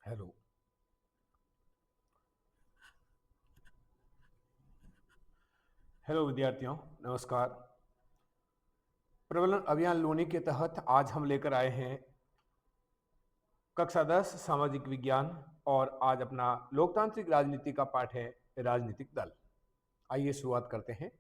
Hello. Hello विद्यार्थियों, नमस्कार। प्रबंधन अभियान लूनी के तहत आज हम लेकर आए हैं कक्षा 10 सामाजिक विज्ञान। और आज अपना लोकतांत्रिक राजनीति का पाठ है राजनीतिक दल। आइए शुरुआत करते हैं।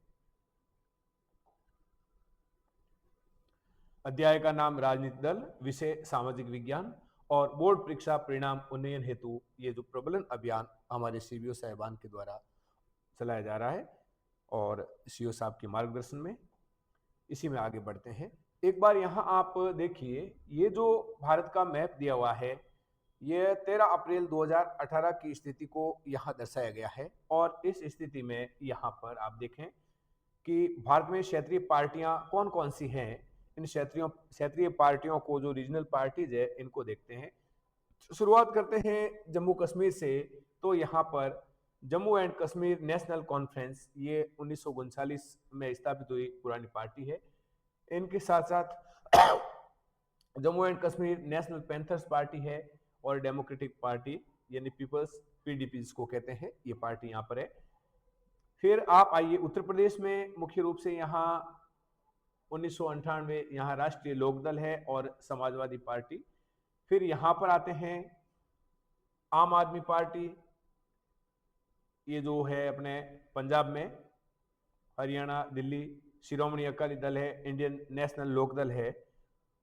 अध्याय का नाम राजनीतिक दल, विषय सामाजिक विज्ञान और बोर्ड परीक्षा परिणाम उन्नयन हेतु ये जो प्रबंधन अभियान हमारे सीबीओ साहिबान के द्वारा चलाया जा रहा है और सीओ साहब के मार्गदर्शन में इसी में आगे बढ़ते हैं। एक बार यहाँ आप देखिए, ये जो भारत का मैप दिया हुआ है ये 13 अप्रैल 2018 की स्थिति को यहाँ दर्शाया गया है। और इस स्थिति में यहाँ पर आप देखें कि भारत में क्षेत्रीय पार्टियां कौन कौन सी हैं। इन क्षेत्रीय पार्टियों को, जो रीजनल पार्टीज है, इनको देखते हैं। शुरुआत करते हैं जम्मू कश्मीर से। तो यहाँ पर Jammu and Kashmir National conference, ये 1939 में स्थापित हुई पुरानी पार्टी है। इनके साथ साथ Jammu and Kashmir national panthers party है और डेमोक्रेटिक पार्टी यानी पीपल्स, पीडीपी जिसको कहते हैं, ये पार्टी यहाँ पर है। फिर आप आइए उत्तर प्रदेश में, मुख्य रूप से यहाँ 1998 यहाँ राष्ट्रीय लोकदल है और समाजवादी पार्टी। फिर यहाँ पर आते हैं आम आदमी पार्टी, ये जो है अपने पंजाब में, हरियाणा, दिल्ली शिरोमणि अकाली दल है, इंडियन नेशनल लोकदल है।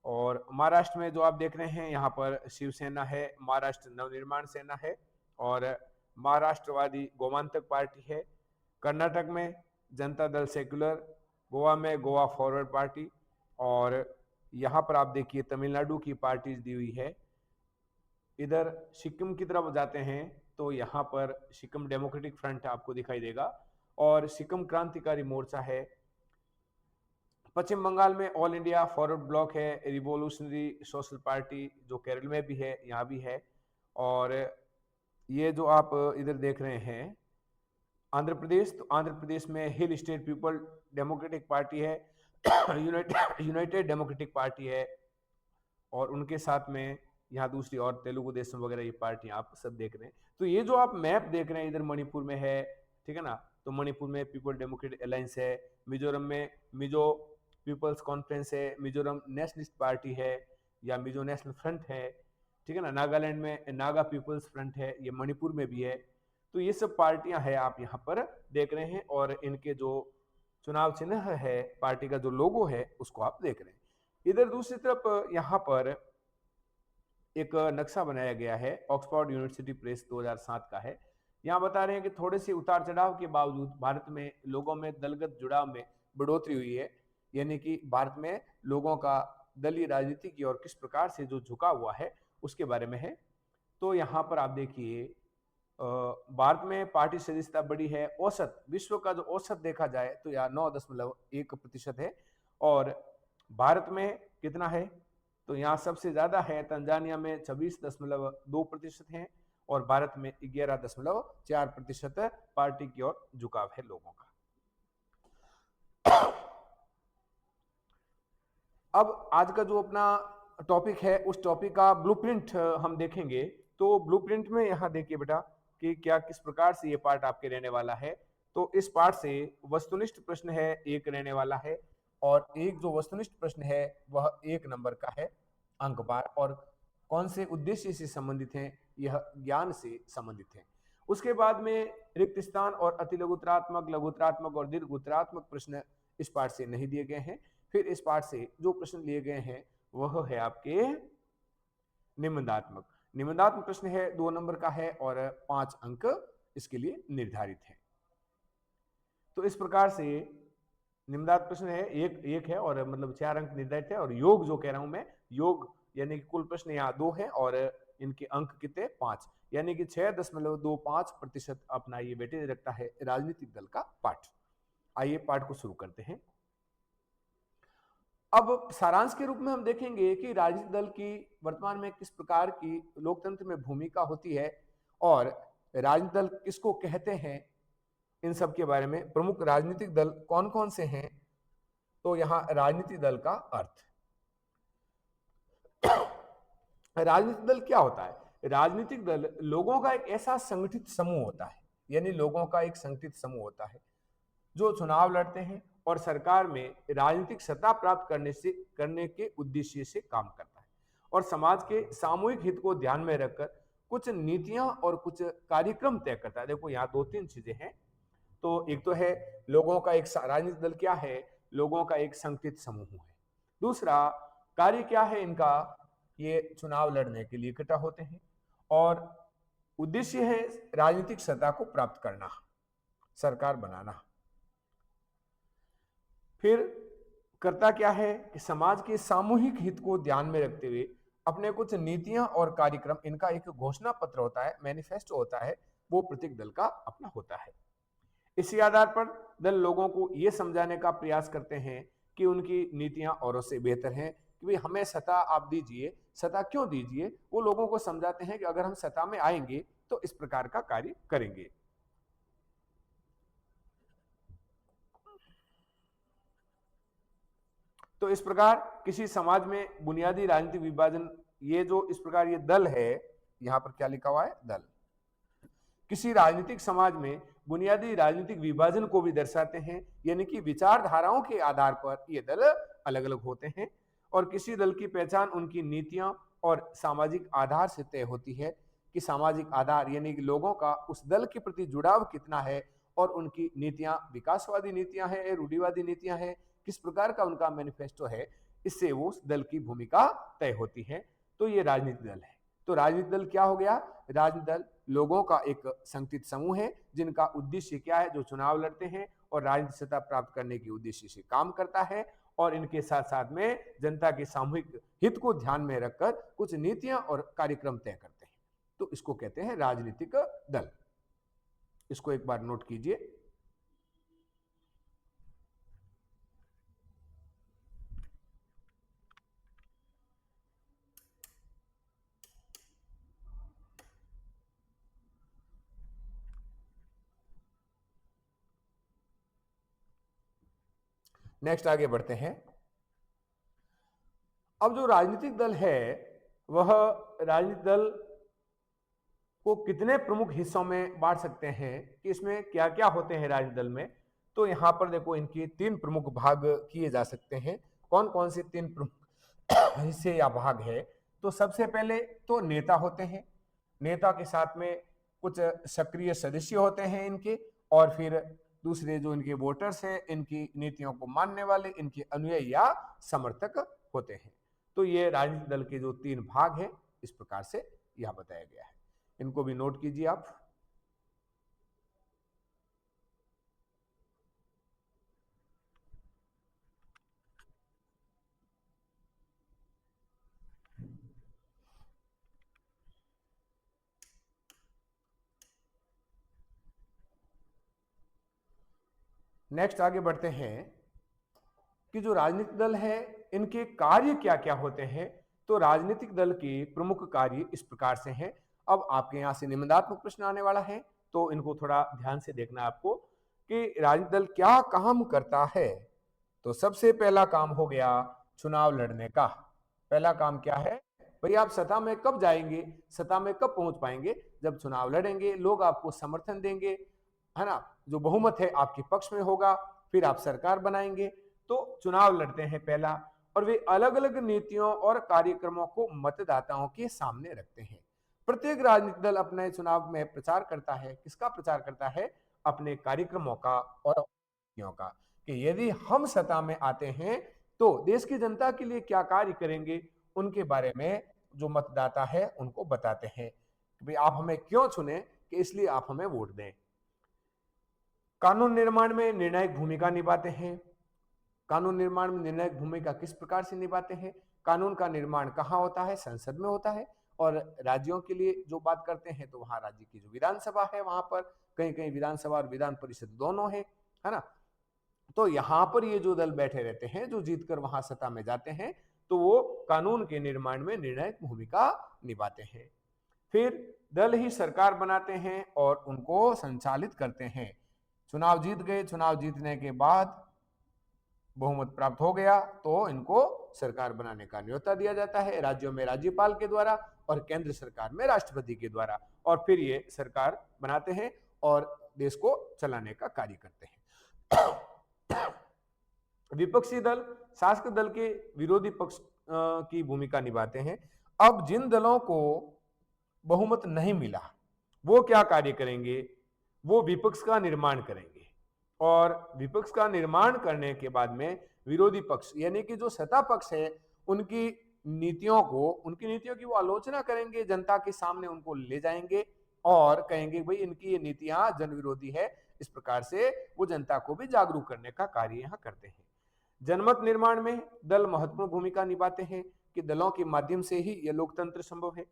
और महाराष्ट्र में जो आप देख रहे हैं यहाँ पर शिवसेना है, महाराष्ट्र नवनिर्माण सेना है और महाराष्ट्रवादी गोमांतक पार्टी है। कर्नाटक में जनता दल सेक्युलर, गोवा में गोवा फॉरवर्ड पार्टी। और यहाँ पर आप देखिए तमिलनाडु की पार्टीज दी हुई है। इधर सिक्किम की तरफ जाते हैं तो यहाँ पर सिक्किम डेमोक्रेटिक फ्रंट आपको दिखाई देगा और सिक्किम क्रांतिकारी मोर्चा है। पश्चिम बंगाल में ऑल इंडिया फॉरवर्ड ब्लॉक है, रिवोल्यूशनरी सोशल पार्टी जो केरल में भी है, यहाँ भी है। और ये जो आप इधर देख रहे हैं आंध्र प्रदेश, तो आंध्र प्रदेश में hill state people democratic party है, यूनाइटेड डेमोक्रेटिक पार्टी है। और उनके साथ में यहाँ दूसरी और तेलुगु देशम वगैरह ये पार्टी आप सब देख रहे हैं। तो ये जो आप मैप देख रहे हैं इधर मणिपुर में है, ठीक है ना। तो मणिपुर में पीपल डेमोक्रेटिक अलायंस है, मिजोरम में मिजो पीपल्स कॉन्फ्रेंस है, मिजोरम नेशनलिस्ट पार्टी है या मिजो नेशनल फ्रंट है, ठीक है ना। नागालैंड में नागा पीपल्स फ्रंट है, ये मणिपुर में भी है। तो ये सब पार्टियां हैं आप यहाँ पर देख रहे हैं और इनके जो चुनाव चिन्ह है, पार्टी का जो लोगो है, उसको आप देख रहे हैं। इधर दूसरी तरफ यहाँ पर एक नक्शा बनाया गया है, ऑक्सफोर्ड यूनिवर्सिटी प्रेस 2007 का है। यहाँ बता रहे हैं कि थोड़े से उतार चढ़ाव के बावजूद भारत में लोगों में दलगत जुड़ाव में बढ़ोतरी हुई है। यानी कि भारत में लोगों का दलीय राजनीति की ओर किस प्रकार से जो झुका हुआ है उसके बारे में है। तो यहाँ पर आप देखिए भारत में पार्टी सदस्यता बड़ी है। औसत विश्व का जो औसत देखा जाए तो यहाँ 9.1% है। और भारत में कितना है, तो यहाँ सबसे ज्यादा है तंजानिया में 26.2% है और भारत में 11.4% पार्टी की ओर झुकाव है लोगों का। अब आज का जो अपना टॉपिक है उस टॉपिक का ब्लूप्रिंट हम देखेंगे। तो ब्लूप्रिंट में यहाँ देखिए बेटा कि क्या किस प्रकार से ये पार्ट आपके रहने वाला है। तो इस पार्ट से वस्तुनिष्ठ प्रश्न है एक रहने वाला है और एक जो वस्तुनिष्ठ प्रश्न है वह 1 नंबर का है अंक पार। और कौन से उद्देश्य से संबंधित हैं, यह ज्ञान से संबंधित है। उसके बाद में रिक्त स्थान और अति लघुतरात्मक, लघुतरात्मक और दीर्घ उत्तरात्मक प्रश्न इस पार्ट से नहीं दिए गए हैं। फिर इस पार्ट से जो प्रश्न लिए गए हैं वह है आपके निबंधात्मक। निबंधात्मक प्रश्न है 2 नंबर का है और 5 अंक इसके लिए निर्धारित है। तो इस प्रकार से निबंधात्मक प्रश्न है एक है और मतलब 4 अंक निर्धारित है। और योग जो कह रहा हूं मैं, योग यानी कि कुल प्रश्न यहाँ 2 है और इनके अंक कितने 5, यानी कि 6.25% अपना ये वेटेज रखता है राजनीतिक दल का पाठ। आइए पाठ को शुरू करते हैं। अब सारांश के रूप में हम देखेंगे कि राजनीतिक दल की वर्तमान में किस प्रकार की लोकतंत्र में भूमिका होती है और राजनीतिक दल किसको कहते हैं, इन सब के बारे में। प्रमुख राजनीतिक दल कौन कौन से हैं, तो यहां राजनीतिक दल का अर्थ, राजनीतिक दल क्या होता है। राजनीतिक दल लोगों का एक ऐसा संगठित समूह होता है, यानी लोगों का एक संगठित समूह होता है जो चुनाव लड़ते हैं और सरकार में राजनीतिक सत्ता प्राप्त करने के उद्देश्य से काम करता है और समाज के सामूहिक हित को ध्यान में रखकर कुछ नीतियां और कुछ कार्यक्रम तय करता है। देखो यहाँ दो तीन चीजें हैं। तो एक तो है लोगों का एक राजनीतिक दल क्या है, लोगों का एक संगठित समूह है। दूसरा कार्य क्या है इनका, ये चुनाव लड़ने के लिए इकट्ठा होते हैं और उद्देश्य है राजनीतिक सत्ता को प्राप्त करना, सरकार बनाना। फिर करता क्या है कि समाज के सामूहिक हित को ध्यान में रखते हुए अपने कुछ नीतियां और कार्यक्रम, इनका एक घोषणा पत्र होता है, मैनिफेस्टो होता है, वो प्रत्येक दल का अपना होता है। इसी आधार पर दल लोगों को यह समझाने का प्रयास करते हैं कि उनकी नीतियां औरों से बेहतर हैं, कि भाई हमें सत्ता आप दीजिए, सत्ता क्यों दीजिए। वो लोगों को समझाते हैं कि अगर हम सत्ता में आएंगे तो इस प्रकार का कार्य करेंगे। तो इस प्रकार किसी समाज में बुनियादी राजनीतिक विभाजन, ये जो इस प्रकार ये दल है, यहां पर क्या लिखा हुआ है, दल किसी राजनीतिक समाज में बुनियादी राजनीतिक विभाजन को भी दर्शाते हैं, यानी कि विचारधाराओं के आधार पर ये दल अलग अलग होते हैं और किसी दल की पहचान उनकी नीतियां और सामाजिक आधार से तय होती है कि सामाजिक आधार यानी कि लोगों का उस दल के प्रति जुड़ाव कितना है और उनकी नीतियां विकासवादी नीतियां हैं, रूढ़िवादी नीतियां हैं, किस प्रकार का उनका मैनिफेस्टो है, इससे वो उस दल की भूमिका तय होती है। तो ये राजनीतिक दल है। तो राजनीतिक दल क्या हो गया, राजनीतिक दल लोगों का एक संगठित समूह है जिनका उद्देश्य क्या है, जो चुनाव लड़ते हैं और राजनीतिक सत्ता प्राप्त करने के उद्देश्य से काम करता है और इनके साथ साथ में जनता के सामूहिक हित को ध्यान में रखकर कुछ नीतियां और कार्यक्रम तय करते हैं। तो इसको कहते हैं राजनीतिक दल। इसको एक बार नोट कीजिए। नेक्स्ट आगे बढ़ते हैं। अब जो राजनीतिक दल है वह राजनीतिक दल को कितने प्रमुख हिस्सों में बांट सकते हैं कि इसमें क्या क्या होते हैं राजनीतिक दल में। तो यहां पर देखो इनके तीन प्रमुख भाग किए जा सकते हैं। कौन कौन से तीन प्रमुख हिस्से या भाग है। तो सबसे पहले तो नेता होते हैं, नेता के साथ में कुछ सक्रिय सदस्य होते हैं इनके, और फिर दूसरे जो इनके वोटर्स हैं, इनकी नीतियों को मानने वाले, इनके अनुयायी या समर्थक होते हैं। तो ये राजनीतिक दल के जो तीन भाग हैं इस प्रकार से यह बताया गया है। इनको भी नोट कीजिए आप। नेक्स्ट आगे बढ़ते हैं कि जो राजनीतिक दल है इनके कार्य क्या क्या होते हैं। तो राजनीतिक दल के प्रमुख कार्य इस प्रकार से हैं। अब आपके यहां से निबंधात्मक प्रश्न आने वाला है, तो इनको थोड़ा ध्यान से देखना आपको कि राजनीतिक दल क्या काम करता है। तो सबसे पहला काम हो गया चुनाव लड़ने का। पहला काम क्या है भाई, आप सत्ता में कब जाएंगे, सत्ता में कब पहुंच पाएंगे, जब चुनाव लड़ेंगे, लोग आपको समर्थन देंगे, है ना, जो बहुमत है आपके पक्ष में होगा, फिर आप सरकार बनाएंगे। तो चुनाव लड़ते हैं पहला, और वे अलग अलग नीतियों और कार्यक्रमों को मतदाताओं के सामने रखते हैं। प्रत्येक राजनीतिक दल अपने चुनाव में प्रचार करता है। किसका प्रचार करता है, अपने कार्यक्रमों का और नीतियों का, कि यदि हम सत्ता में आते हैं तो देश की जनता के लिए क्या कार्य करेंगे, उनके बारे में जो मतदाता है उनको बताते हैं कि भाई आप हमें क्यों चुने, कि इसलिए आप हमें वोट दें। कानून निर्माण में निर्णायक भूमिका निभाते हैं। कानून निर्माण में निर्णायक भूमिका किस प्रकार से निभाते हैं, कानून का निर्माण कहाँ होता है, संसद में होता है। और राज्यों के लिए जो बात करते हैं तो वहां राज्य की जो विधानसभा है वहां पर कहीं कहीं विधानसभा और विधान परिषद दोनों है ना। तो यहां पर ये जो दल बैठे रहते हैं, जो जीतकर वहां सत्ता में जाते हैं, तो वो कानून के निर्माण में निर्णायक भूमिका निभाते हैं। फिर दल ही सरकार बनाते हैं और उनको संचालित करते हैं। चुनाव जीत गए, चुनाव जीतने के बाद बहुमत प्राप्त हो गया तो इनको सरकार बनाने का न्योता दिया जाता है, राज्यों में राज्यपाल के द्वारा और केंद्र सरकार में राष्ट्रपति के द्वारा, और फिर ये सरकार बनाते हैं और देश को चलाने का कार्य करते हैं। विपक्षी दल शासक दल के विरोधी पक्ष की भूमिका निभाते हैं। अब जिन दलों को बहुमत नहीं मिला वो क्या कार्य करेंगे, वो विपक्ष का निर्माण करेंगे, और विपक्ष का निर्माण करने के बाद में विरोधी पक्ष यानी कि जो सत्ता पक्ष है उनकी नीतियों की वो आलोचना करेंगे, जनता के सामने उनको ले जाएंगे और कहेंगे भाई इनकी ये नीतियां जन विरोधी है। इस प्रकार से वो जनता को भी जागरूक करने का कार्य यहां करते हैं। जनमत निर्माण में दल महत्वपूर्ण भूमिका निभाते हैं कि दलों के माध्यम से ही यह लोकतंत्र संभव है।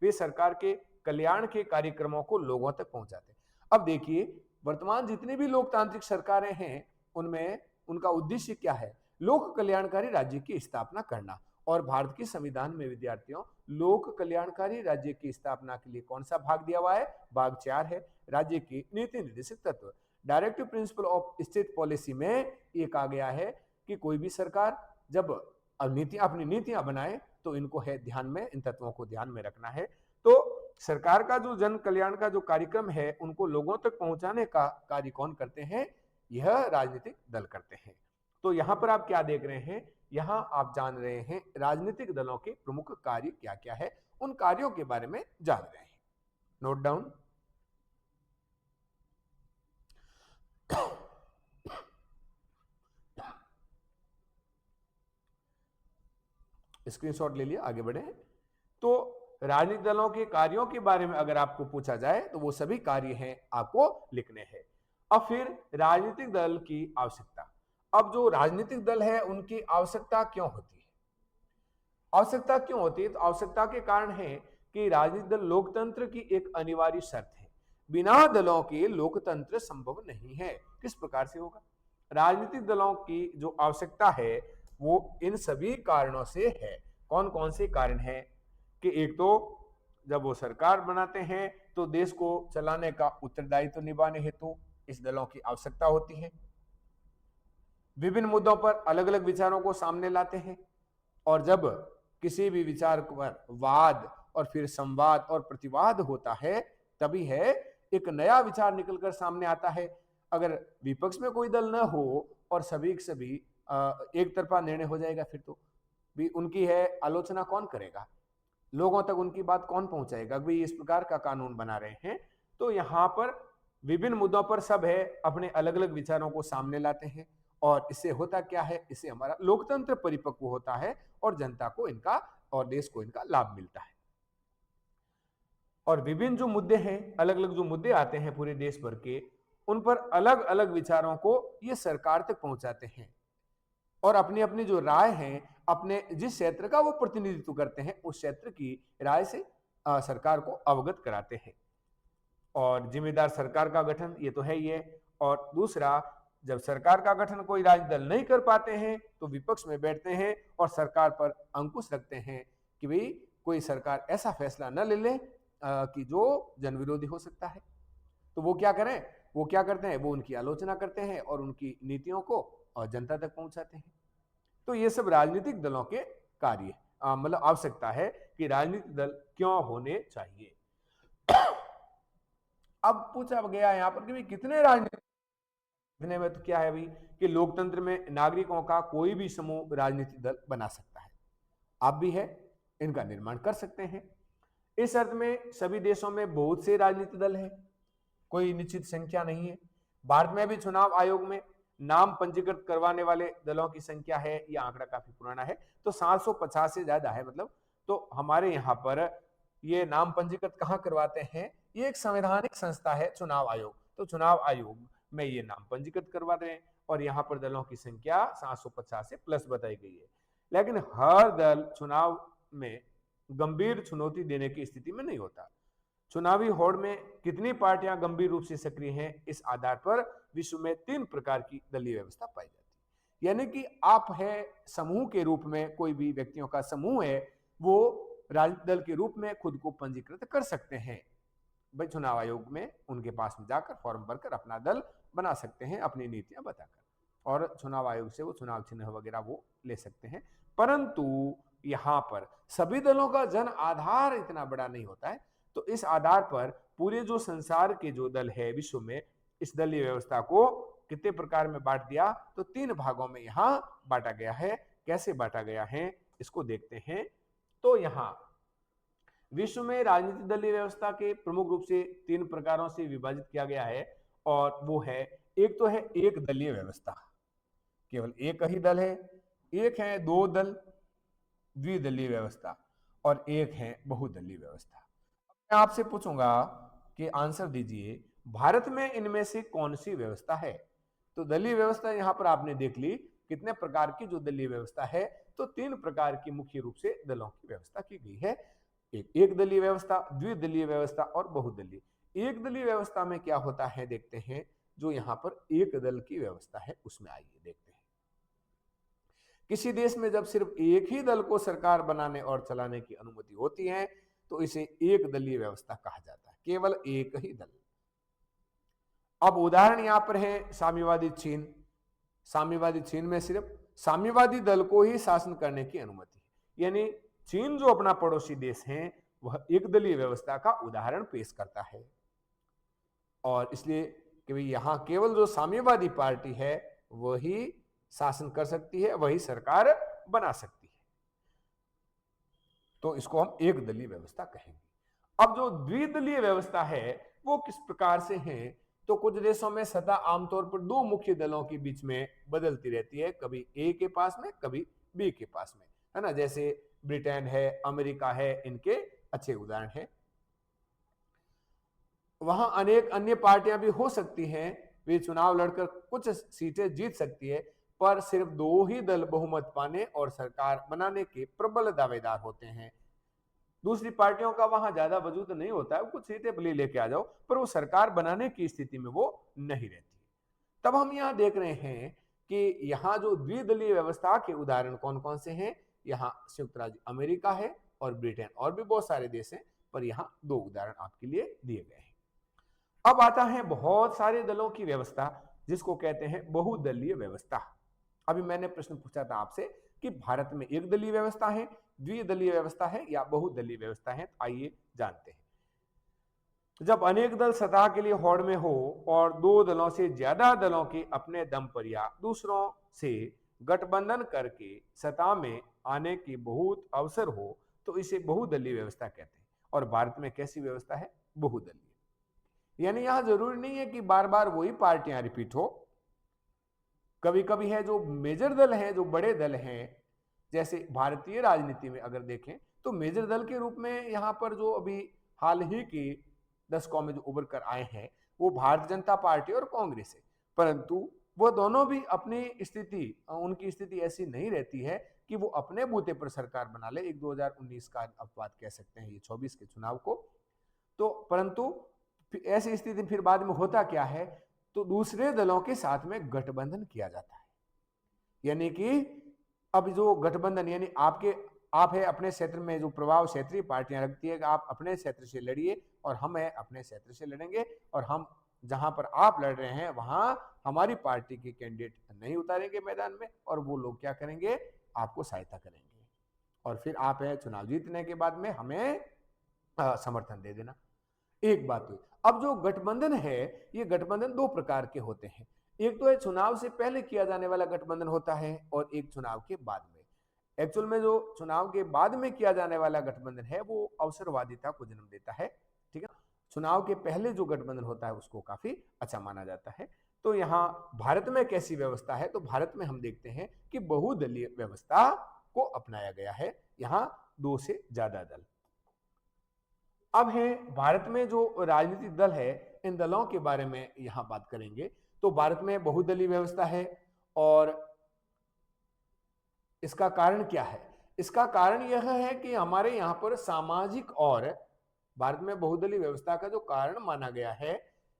वे सरकार के कल्याण के कार्यक्रमों को लोगों तक पहुंचाते हैं। अब देखिए वर्तमान जितनी भी लोकतांत्रिक सरकारें हैं उनमें उनका उद्देश्य क्या है, लोक कल्याणकारी राज्य की स्थापना करना। और भारत के संविधान में विद्यार्थियों लोक कल्याणकारी राज्य की स्थापना के लिए कौन सा भाग दिया हुआ है, भाग 4 है, राज्य की नीति निर्देशक तत्व। Directive principle of state policy में ये कहा गया है कि कोई भी सरकार जब अपनी नीतियां बनाए तो इनको है ध्यान में, इन तत्वों को ध्यान में रखना है। तो सरकार का जो जन कल्याण का जो कार्यक्रम है उनको लोगों तक पहुंचाने का कार्य कौन करते हैं, यह राजनीतिक दल करते हैं। तो यहां पर आप क्या देख रहे हैं, यहां आप जान रहे हैं राजनीतिक दलों के प्रमुख कार्य क्या क्या है, उन कार्यों के बारे में जान रहे हैं। Note down. स्क्रीनशॉट ले लिया, आगे बढ़े। तो राजनीतिक दलों के कार्यों के बारे में अगर आपको पूछा जाए तो वो सभी कार्य हैं आपको लिखने हैं। अब फिर राजनीतिक दल की आवश्यकता। अब जो राजनीतिक दल है उनकी आवश्यकता क्यों होती है, आवश्यकता क्यों होती है, तो आवश्यकता के कारण है कि राजनीतिक दल लोकतंत्र की एक अनिवार्य शर्त है। बिना दलों के लोकतंत्र संभव नहीं है। किस प्रकार से होगा, राजनीतिक दलों की जो आवश्यकता है वो इन सभी कारणों से है। कौन कौन से कारण हैं कि एक तो जब वो सरकार बनाते हैं तो देश को चलाने का उत्तरदायित्व निभाने हेतु इस दलों की आवश्यकता होती है। विभिन्न मुद्दों पर अलग अलग विचारों को सामने लाते हैं, और जब किसी भी विचार पर वाद और फिर संवाद और प्रतिवाद होता है तभी है एक नया विचार निकलकर सामने आता है। अगर विपक्ष में कोई दल न हो और सभी एक तरफा निर्णय हो जाएगा फिर तो भी उनकी है आलोचना कौन करेगा, लोगों तक उनकी बात कौन पहुंचाएगा। भाई इस प्रकार का कानून बना रहे हैं तो यहाँ पर विभिन्न मुद्दों पर सब है अपने अलग अलग विचारों को सामने लाते हैं, और इससे होता क्या है, इससे हमारा लोकतंत्र परिपक्व होता है और जनता को इनका और देश को इनका लाभ मिलता है। और विभिन्न जो मुद्दे हैं, अलग अलग जो मुद्दे आते हैं पूरे देश भर के, उन पर अलग अलग विचारों को ये सरकार तक पहुंचाते हैं और अपनी अपनी जो राय है अपने जिस क्षेत्र का वो प्रतिनिधित्व करते हैं उस क्षेत्र की राय से सरकार को अवगत कराते हैं। और जिम्मेदार सरकार का गठन ये तो है ही है। और दूसरा, जब सरकार का गठन कोई राजनीतिक दल नहीं कर पाते हैं तो विपक्ष में बैठते हैं और सरकार पर अंकुश रखते हैं कि भाई कोई सरकार ऐसा फैसला न ले ले कि जो जन विरोधी हो सकता है। तो वो क्या करें, वो क्या करते हैं, वो उनकी आलोचना करते हैं और उनकी नीतियों को और जनता तक पहुंचाते हैं। तो ये सब राजनीतिक दलों के कार्य मतलब आवश्यकता है कि राजनीतिक दल क्यों होने चाहिए। अब पूछा गया यहाँ पर कि कितने राजनीतिक में, तो क्या है भाई कि लोकतंत्र में नागरिकों का कोई भी समूह राजनीतिक दल बना सकता है। आप भी है, इनका निर्माण कर सकते हैं। इस अर्थ में सभी देशों में बहुत से राजनीतिक दल है, कोई निश्चित संख्या नहीं है। भारत में भी चुनाव आयोग में नाम पंजीकृत करवाने वाले दलों की संख्या है, यह आंकड़ा काफी पुराना है, तो 750 से ज्यादा है। मतलब तो हमारे यहाँ पर ये नाम पंजीकृत कहाँ करवाते हैं, ये एक संवैधानिक संस्था है चुनाव आयोग, तो चुनाव आयोग में ये नाम पंजीकृत करवा रहे हैं और यहाँ पर दलों की संख्या 750 से प्लस बताई गई है। लेकिन हर दल चुनाव में गंभीर चुनौती देने की स्थिति में नहीं होता। चुनावी होड़ में कितनी पार्टियां गंभीर रूप से सक्रिय हैं, इस आधार पर विश्व में 3 प्रकार की दलीय व्यवस्था पाई जाती है। यानी कि आप है समूह के रूप में, कोई भी व्यक्तियों का समूह है वो राजनीतिक दल के रूप में खुद को पंजीकृत कर सकते हैं। भाई चुनाव आयोग में उनके पास में जाकर फॉर्म भरकर अपना दल बना सकते हैं अपनी नीतियां बताकर। और चुनाव आयोग से वो चुनाव चिन्ह वगैरह वो ले सकते हैं। परंतु यहाँ पर सभी दलों का जन आधार इतना बड़ा नहीं होता है, तो इस आधार पर पूरे जो संसार के जो दल है विश्व में, इस दलीय व्यवस्था को कितने प्रकार में बांट दिया, तो 3 भागों में यहां बांटा गया है। कैसे बांटा गया है इसको देखते हैं। तो यहां विश्व में राजनीतिक दलीय व्यवस्था के प्रमुख रूप से 3 प्रकारों से विभाजित किया गया है, और वो है, एक तो है एक दलीय व्यवस्था, केवल एक ही दल है। एक है 2 दल द्विदलीय व्यवस्था, और एक है बहुदलीय व्यवस्था। मैं आपसे पूछूंगा कि आंसर दीजिए, भारत में इनमें से कौन सी व्यवस्था है? तो दलीय व्यवस्था यहां पर आपने देख ली कितने प्रकार की जो दलीय व्यवस्था है, तो 3 प्रकार की मुख्य रूप से दलों की व्यवस्था की गई है। एक दलीय व्यवस्था, द्विदलीय व्यवस्था और बहुदलीय। एक दलीय व्यवस्था में क्या होता है देखते हैं, जो यहां पर एक दल की व्यवस्था है उसमें आइए देखते हैं। किसी देश में जब सिर्फ एक ही दल को सरकार बनाने और चलाने की अनुमति होती है, तो इसे एक दलीय व्यवस्था कहा जाता है, केवल एक ही दल। अब उदाहरण यहां पर है साम्यवादी चीन। साम्यवादी चीन में सिर्फ साम्यवादी दल को ही शासन करने की अनुमति है, यानी चीन जो अपना पड़ोसी देश है वह एक दलीय व्यवस्था का उदाहरण पेश करता है। और इसलिए कि यहां केवल जो साम्यवादी पार्टी है वही शासन कर सकती है, वही सरकार बना सकती है, तो इसको हम एक दलीय व्यवस्था कहेंगे। अब जो द्विदलीय व्यवस्था है वो किस प्रकार से है, तो कुछ देशों में सत्ता आमतौर पर 2 मुख्य दलों के बीच में बदलती रहती है, कभी ए के पास में कभी बी के पास में, है ना। जैसे ब्रिटेन है, अमेरिका है, इनके अच्छे उदाहरण हैं। वहां अनेक अन्य पार्टियां भी हो सकती हैं, वे चुनाव लड़कर कुछ सीटें जीत सकती है, पर सिर्फ 2 ही दल बहुमत पाने और सरकार बनाने के प्रबल दावेदार होते हैं। दूसरी पार्टियों का वहां ज्यादा वजूद नहीं होता है, कुछ सीटें भले लेके आ जाओ, पर वो सरकार बनाने की स्थिति में वो नहीं रहती। तब हम यहाँ देख रहे हैं कि यहाँ जो द्विदलीय व्यवस्था के उदाहरण कौन कौन से हैं, यहाँ संयुक्त राज्य अमेरिका है और ब्रिटेन, और भी बहुत सारे देश हैं, पर यहाँ 2 उदाहरण आपके लिए दिए गए हैं। अब आता है बहुत सारे दलों की व्यवस्था, जिसको कहते हैं बहुदलीय व्यवस्था। अभी मैंने प्रश्न पूछा था आपसे कि भारत में एक दलीय व्यवस्था है, द्विदलीय व्यवस्था है या बहुदलीय व्यवस्था है, तो आइए जानते हैं। जब अनेक दल सत्ता के लिए होड़ में हो और 2 दलों से ज्यादा दलों के अपने दम पर या दूसरों से गठबंधन करके सत्ता में आने की बहुत अवसर हो, तो इसे बहुदलीय व्यवस्था कहते हैं। और भारत में कैसी व्यवस्था है? बहुदलीय। यानी यहां जरूरी नहीं है कि बार बार वही पार्टियां रिपीट हो, कभी कभी है जो मेजर दल हैं, जो बड़े दल हैं, जैसे भारतीय राजनीति में अगर देखें तो मेजर दल के रूप में यहां पर जो अभी हाल ही के दशकों में जो उभर कर आए हैं वो भारतीय जनता पार्टी और कांग्रेस है। परंतु वो दोनों भी अपनी स्थिति, उनकी स्थिति ऐसी नहीं रहती है कि वो अपने बूते पर सरकार बना ले। एक 2019 का अपवाद कह सकते हैं ये 24 के चुनाव को। तो परंतु ऐसी स्थिति फिर बाद में होता क्या है, तो दूसरे दलों के साथ में गठबंधन किया जाता है। यानी कि अब जो गठबंधन, यानी आप है अपने क्षेत्र में जो प्रभाव क्षेत्रीय पार्टियां रखती है कि आप अपने क्षेत्र से लड़िए और हम है अपने क्षेत्र से लड़ेंगे, और हम जहां पर आप लड़ रहे हैं वहां हमारी पार्टी के कैंडिडेट नहीं उतारेंगे मैदान में, और वो लोग क्या करेंगे, आपको सहायता करेंगे, और फिर आप है चुनाव जीतने के बाद में हमें समर्थन दे देना। एक बात हुई। अब जो गठबंधन है, ये गठबंधन 2 प्रकार के होते हैं। एक तो है चुनाव से पहले किया जाने वाला गठबंधन होता है, और एक चुनाव के बाद में। एक्चुअल में जो चुनाव के बाद में किया जाने वाला गठबंधन है वो अवसरवादिता को जन्म देता है, ठीक है। चुनाव के पहले जो गठबंधन होता है उसको काफी अच्छा माना जाता है। तो यहाँ भारत में कैसी व्यवस्था है, तो भारत में हम देखते हैं कि बहुदलीय व्यवस्था को अपनाया गया है, यहाँ 2 से ज्यादा दल। अब है भारत में जो राजनीतिक दल है, इन दलों के बारे में यहां बात करेंगे। तो भारत में बहुदलीय व्यवस्था है, और इसका कारण क्या है? इसका कारण यह है कि हमारे यहां पर सामाजिक, और भारत में बहुदलीय व्यवस्था का जो कारण माना गया है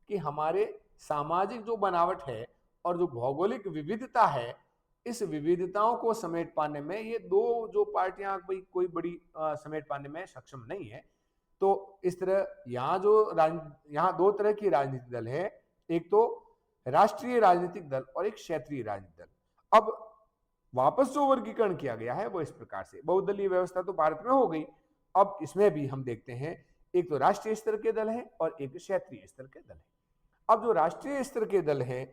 कि हमारे सामाजिक जो बनावट है और जो भौगोलिक विविधता है, इस विविधताओं को समेट पाने में ये 2 जो पार्टियां कोई बड़ी समेट पाने में सक्षम नहीं है। तो इस तरह यहाँ 2 तरह की राजनीतिक दल है। एक तो राष्ट्रीय राजनीतिक दल और एक क्षेत्रीय राजनीतिक दल। अब वापस जो वर्गीकरण किया गया है वो इस प्रकार से, बहुदलीय व्यवस्था तो भारत में हो गई, अब इसमें भी हम देखते हैं एक तो राष्ट्रीय स्तर के दल है और एक क्षेत्रीय स्तर के दल है। अब जो राष्ट्रीय स्तर के दल हैं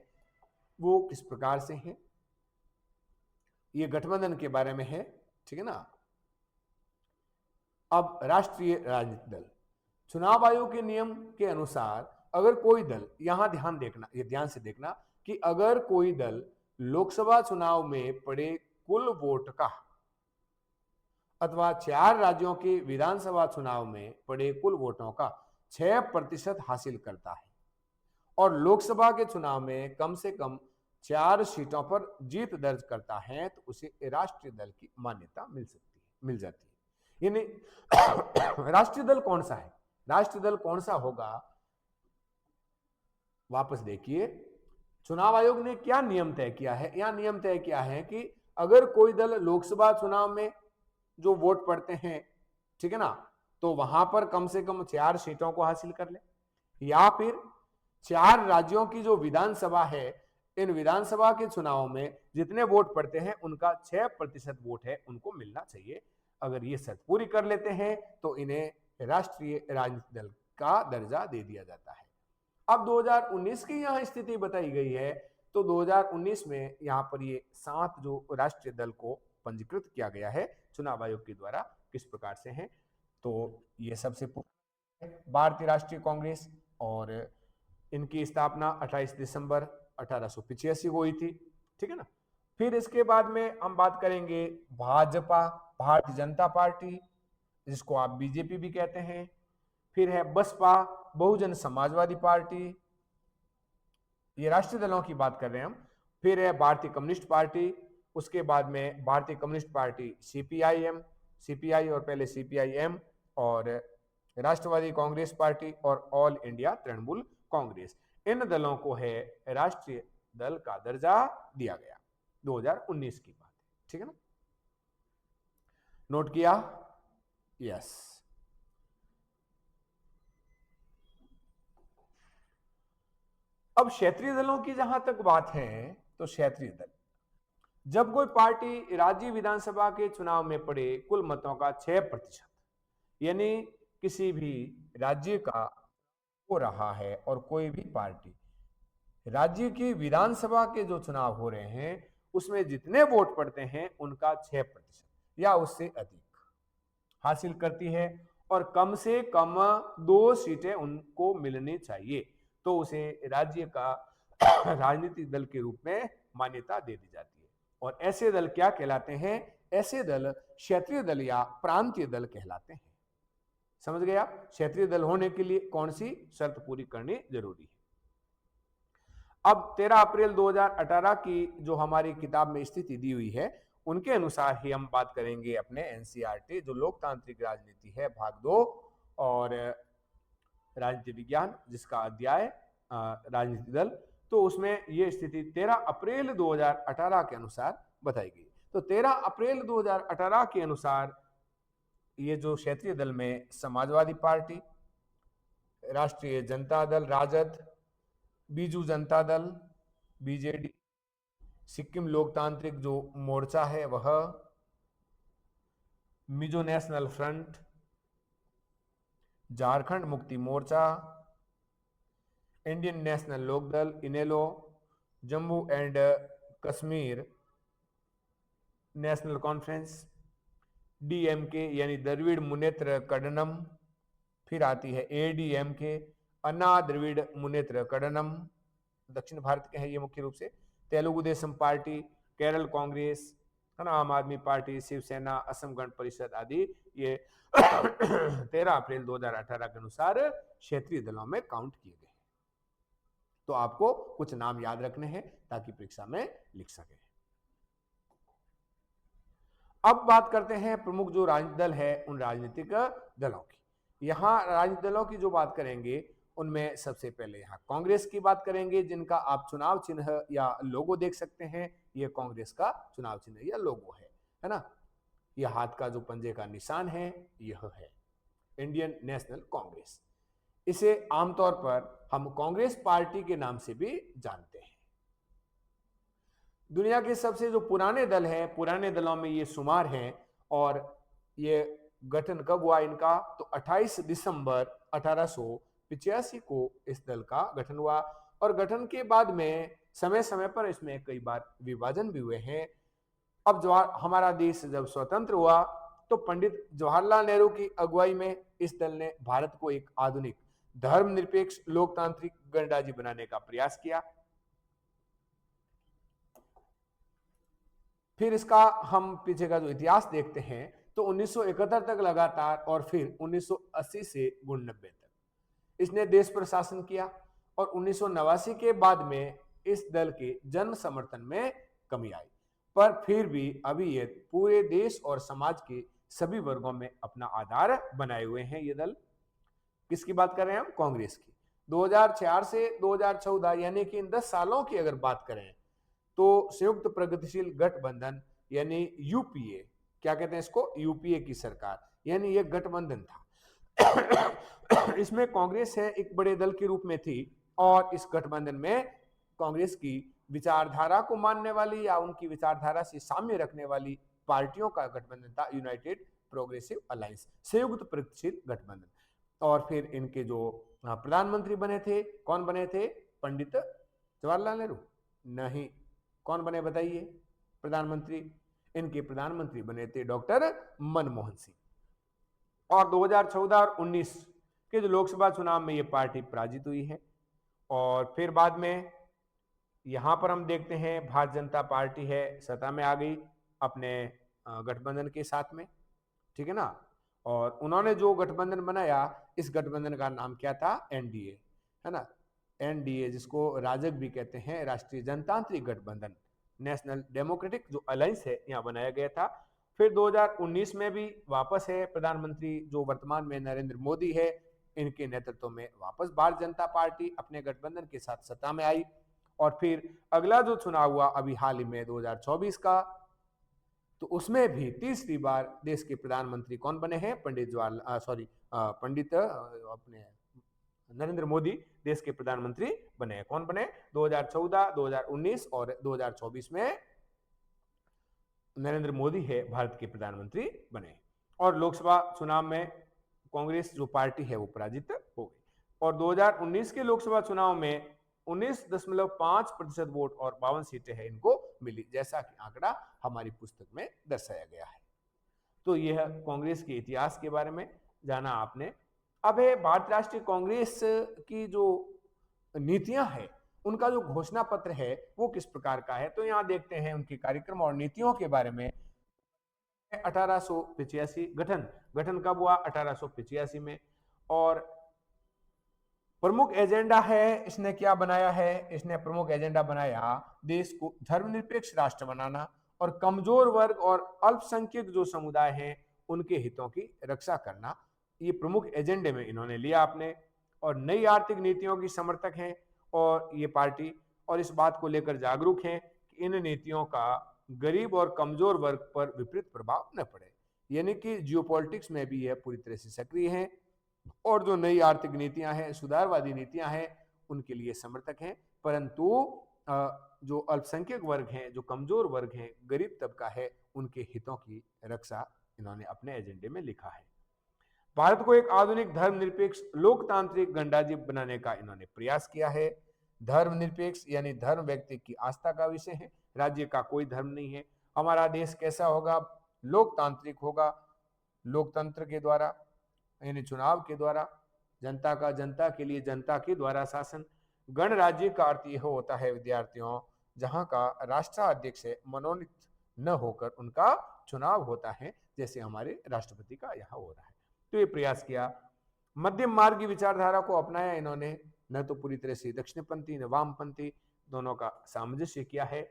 वो किस प्रकार से हैं, ये गठबंधन के बारे में है, ठीक है ना। अब राष्ट्रीय राजनीतिक दल, चुनाव आयोग के नियम के अनुसार अगर कोई दल, यहां ध्यान देखना, ये ध्यान से देखना कि अगर कोई दल लोकसभा चुनाव में पड़े कुल वोट का अथवा 4 राज्यों के विधानसभा चुनाव में पड़े कुल वोटों का 6% हासिल करता है और लोकसभा के चुनाव में कम से कम 4 सीटों पर जीत दर्ज करता है तो उसे राष्ट्रीय दल की मान्यता मिल जाती है। यानी राष्ट्रीय दल कौन सा है, राष्ट्रीय दल कौन सा होगा, वापस देखिए चुनाव आयोग ने क्या नियम तय किया है। यह नियम तय किया है कि अगर कोई दल लोकसभा चुनाव में जो वोट पड़ते हैं, ठीक है ना, तो वहां पर कम से कम 4 सीटों को हासिल कर ले, या फिर 4 राज्यों की जो विधानसभा है, इन विधानसभा के चुनाव में जितने वोट पड़ते हैं उनका 6% वोट है उनको मिलना चाहिए। अगर ये शर्त पूरी कर लेते हैं तो इन्हें राष्ट्रीय राजनीतिक दल का दर्जा दे दिया जाता है। अब 2019 की यहाँ स्थिति बताई गई है, तो 2019 में यहाँ पर ये 7 जो राष्ट्रीय दल को पंजीकृत किया गया है चुनाव आयोग के द्वारा, किस प्रकार से हैं, तो ये सबसे भारतीय राष्ट्रीय कांग्रेस, और इनकी स्थापना 28 दिसंबर 1885 को हुई थी, ठीक है ना। फिर इसके बाद में हम बात करेंगे भाजपा, भारतीय जनता पार्टी, जिसको आप बीजेपी भी कहते हैं। फिर है बसपा, बहुजन समाजवादी पार्टी, ये राष्ट्रीय दलों की बात कर रहे हैं हम। फिर है भारतीय कम्युनिस्ट पार्टी, उसके बाद में भारतीय कम्युनिस्ट पार्टी सीपीआई और पहले सीपीआईएम, और राष्ट्रवादी कांग्रेस पार्टी और ऑल इंडिया तृणमूल कांग्रेस। इन दलों को है राष्ट्रीय दल का दर्जा दिया गया, 2019 की बात है, ठीक है ना, नोट किया, यस। अब क्षेत्रीय दलों की जहां तक बात है, तो क्षेत्रीय दल, जब कोई पार्टी राज्य विधानसभा के चुनाव में पड़े कुल मतों का 6%, यानी किसी भी राज्य का हो रहा है और कोई भी पार्टी राज्य की विधानसभा के जो चुनाव हो रहे हैं उसमें जितने वोट पड़ते हैं उनका 6% या उससे अधिक हासिल करती है और कम से कम 2 सीटें उनको मिलनी चाहिए, तो उसे राज्य का राजनीतिक दल के रूप में मान्यता दे दी जाती है। और ऐसे दल क्या कहलाते हैं, ऐसे दल क्षेत्रीय दल या प्रांतीय दल कहलाते हैं। समझ गए आप, क्षेत्रीय दल होने के लिए कौन सी शर्त पूरी करनी जरूरी है। अब 13 अप्रैल 2018 की जो हमारी किताब में स्थिति दी हुई है उनके अनुसार ही हम बात करेंगे अपने एनसीईआरटी जो लोकतांत्रिक राजनीति है भाग 2 और राजनीति विज्ञान जिसका अध्याय राजनीतिक दल, तो उसमें यह स्थिति 13 अप्रैल 2018 के अनुसार बताई गई। तो 13 अप्रैल 2018 के अनुसार ये जो क्षेत्रीय दल में समाजवादी पार्टी, राष्ट्रीय जनता दल राजद, बीजू जनता दल बीजेडी, सिक्किम लोकतांत्रिक जो मोर्चा है वह, Mizo national Front, Jharkhand Mukti Morcha, Indian National Lokdal Inelo, Jammu and Kashmir National Conference, DMK यानी द्रविड़ मुनेत्र कड़नम, फिर आती है एडीएमके अन्ना द्रविड़ मुनेत्र कड़नम, दक्षिण भारत के हैं ये मुख्य रूप से, तेलुगु देशम पार्टी, केरल कांग्रेस है ना, आम आदमी पार्टी, शिवसेना, असम गण परिषद आदि ये 13 अप्रैल 2018 के अनुसार क्षेत्रीय दलों में काउंट किए गए। तो आपको कुछ नाम याद रखने हैं ताकि परीक्षा में लिख सके। अब बात करते हैं प्रमुख जो राजनीतिक दल है उन राजनीतिक दलों की। यहां राजनीतिक दलों की जो बात करेंगे उनमें सबसे पहले यहाँ कांग्रेस की बात करेंगे, जिनका आप चुनाव चिन्ह या लोगो देख सकते हैं। यह कांग्रेस का चुनाव चिन्ह या लोगो है ना। यह हाथ का जो पंजे का निशान है यह है इंडियन नेशनल कांग्रेस। इसे आमतौर पर हम कांग्रेस पार्टी के नाम से भी जानते हैं। दुनिया के सबसे जो पुराने दल हैं, पुराने दलों में ये शुमार हैं। और ये गठन कब हुआ इनका, तो 28 दिसंबर 1885 को इस दल का गठन हुआ। और गठन के बाद में समय समय पर इसमें कई बार विभाजन भी हुए हैं। अब हमारा देश जब स्वतंत्र हुआ तो पंडित जवाहरलाल नेहरू की अगुवाई में इस दल ने भारत को एक आधुनिक धर्मनिरपेक्ष लोकतांत्रिक गणराज्य बनाने का प्रयास किया। फिर इसका हम पीछे का जो इतिहास देखते हैं तो 1971 तक लगातार और फिर 1980 से 1990 तक इसने देश पर शासन किया। और 1989 के बाद में इस दल के जन समर्थन में कमी आई, पर फिर भी अभी ये पूरे देश और समाज के सभी वर्गों में अपना आधार बनाए हुए हैं। ये दल किसकी बात कर रहे हैं हम, कांग्रेस की। 2004 से 2014 यानी कि इन 10 सालों की अगर बात करें तो संयुक्त प्रगतिशील गठबंधन यानी यूपीए, क्या कहते हैं इसको, यूपीए की सरकार, यानी यह गठबंधन था। इसमें कांग्रेस है एक बड़े दल के रूप में थी। और इस गठबंधन में कांग्रेस की विचारधारा को मानने वाली या उनकी विचारधारा से साम्य रखने वाली पार्टियों का गठबंधन था, यूनाइटेड प्रोग्रेसिव अलायंस, संयुक्त प्रगतिशील गठबंधन। और फिर इनके जो प्रधानमंत्री बने थे, कौन बने थे, पंडित जवाहरलाल नेहरू? नहीं, कौन बने बताइए प्रधानमंत्री? इनके प्रधानमंत्री बने थे डॉक्टर मनमोहन सिंह। और 2014 और 19 के जो लोकसभा चुनाव में ये पार्टी पराजित हुई है। और फिर बाद में यहां पर हम देखते हैं भारतीय जनता पार्टी है सत्ता में आ गई अपने गठबंधन के साथ में, ठीक है ना। और उन्होंने जो गठबंधन बनाया, इस गठबंधन का नाम क्या था, एनडीए, है ना। एनडीए जिसको राजग भी कहते हैं, राष्ट्रीय जनतांत्रिक गठबंधन, नेशनल डेमोक्रेटिक जो अलायंस है, यहाँ बनाया गया था। फिर 2019 में भी वापस है प्रधानमंत्री जो वर्तमान में नरेंद्र मोदी है, इनके नेतृत्व में वापस भारतीय जनता पार्टी अपने गठबंधन के साथ सत्ता में आई। और फिर अगला जो चुनाव हुआ अभी हाल ही में 2024 का, तो उसमें भी तीसरी बार देश के प्रधानमंत्री कौन बने हैं, पंडित अपने नरेंद्र मोदी देश के प्रधानमंत्री बने हैं। कौन बने, 2014, 2019 और 2024 में नरेंद्र मोदी है भारत के प्रधानमंत्री बने। और लोकसभा चुनाव में कांग्रेस जो पार्टी है वो पराजित हो गई। और 2019 के लोकसभा चुनाव में 19.5% वोट और 52 सीटें हैं इनको मिली, जैसा कि आंकड़ा हमारी पुस्तक में दर्शाया गया है। तो यह कांग्रेस के इतिहास के बारे में जाना आपने। अब है भारतीय राष्ट्रीय कांग्रेस की जो नीतियां हैं, उनका जो घोषणा पत्र है वो किस प्रकार का है, तो यहां देखते हैं उनके कार्यक्रम और नीतियों के बारे में। 1885 गठन कब हुआ, 1885 में। और प्रमुख एजेंडा है, इसने क्या बनाया है, इसने प्रमुख एजेंडा बनाया देश को धर्मनिरपेक्ष राष्ट्र बनाना और कमजोर वर्ग और अल्पसंख्यक जो समुदाय हैं उनके हितों की रक्षा करना, ये प्रमुख एजेंडे में इन्होंने लिया आपने। और नई आर्थिक नीतियों की समर्थक हैं और ये पार्टी, और इस बात को लेकर जागरूक हैं कि इन नीतियों का गरीब और कमजोर वर्ग पर विपरीत प्रभाव न पड़े, यानी कि जियोपॉलिटिक्स में भी यह पूरी तरह से सक्रिय है। और जो नई आर्थिक नीतियां हैं, सुधारवादी नीतियां हैं, उनके लिए समर्थक हैं। परंतु जो अल्पसंख्यक वर्ग हैं, जो कमजोर वर्ग हैं, गरीब तबका है, उनके हितों की रक्षा इन्होंने अपने एजेंडे में लिखा है। भारत को एक आधुनिक धर्मनिरपेक्ष लोकतांत्रिक गणराज्य बनाने का इन्होंने प्रयास किया है। धर्मनिरपेक्ष यानी धर्म व्यक्ति की आस्था का विषय है, राज्य का कोई धर्म नहीं है। हमारा देश कैसा होगा, लोकतांत्रिक होगा, लोकतंत्र के द्वारा यानी चुनाव के द्वारा, जनता का जनता के लिए जनता के द्वारा शासन। गणराज्य का अर्थ यह होता है विद्यार्थियों, जहां का राष्ट्राध्यक्ष मनोनीत न होकर उनका चुनाव होता है, जैसे हमारे राष्ट्रपति का यहाँ हो रहा है। तो ये प्रयास किया। मध्यम मार्ग की विचारधारा को अपनाया इन्होंने, न तो पूरी तरह से दक्षिणपंथी न वामपंथी, दोनों का सामंजस्य किया है।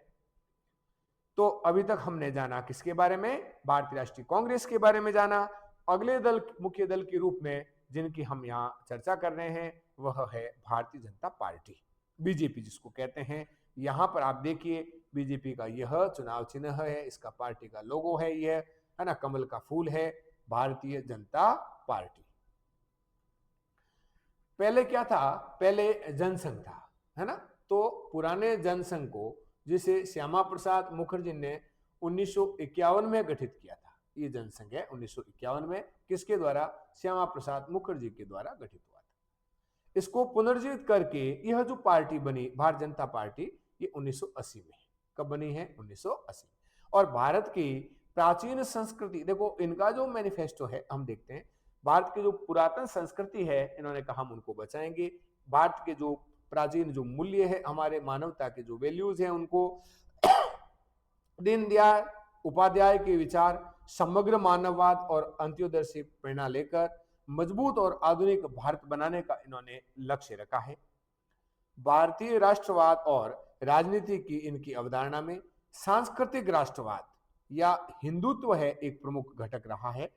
तो अभी तक हमने जाना किसके बारे में, भारतीय राष्ट्रीय कांग्रेस के बारे में जाना। अगले दल, मुख्य दल के रूप में जिनकी हम यहाँ चर्चा कर रहे हैं, वह है भारतीय जनता पार्टी, बीजेपी जिसको कहते हैं। यहाँ पर आप देखिए बीजेपी का यह चुनाव चिन्ह है, इसका पार्टी का लोगो है, यह है ना, कमल का फूल है, भारतीय जनता पार्टी। पहले क्या था, पहले जनसंघ था, है ना। तो पुराने जनसंघ को, जिसे श्यामा प्रसाद मुखर्जी ने 1951 में गठित किया था, ये जनसंघ है 1951 में, किसके द्वारा, श्यामा प्रसाद मुखर्जी के द्वारा गठित हुआ था। इसको पुनर्जीवित करके यह जो पार्टी बनी भारतीय जनता पार्टी, ये 1980 में, कब बनी है, 1980। और भारत की प्राचीन संस्कृति, देखो इनका जो मैनिफेस्टो है, हम देखते हैं भारत की जो पुरातन संस्कृति है, इन्होंने कहा हम उनको बचाएंगे। भारत के जो प्राचीन जो मूल्य है, हमारे मानवता के जो वैल्यूज हैं, उनको दीनदयाल उपाध्याय के विचार, समग्र मानववाद और अंत्योदय से प्रेरणा लेकर मजबूत और आधुनिक भारत बनाने का इन्होंने लक्ष्य रखा है। भारतीय राष्ट्रवाद और राजनीति की इनकी अवधारणा में सांस्कृतिक राष्ट्रवाद या हिंदुत्व है एक प्रमुख घटक रहा है।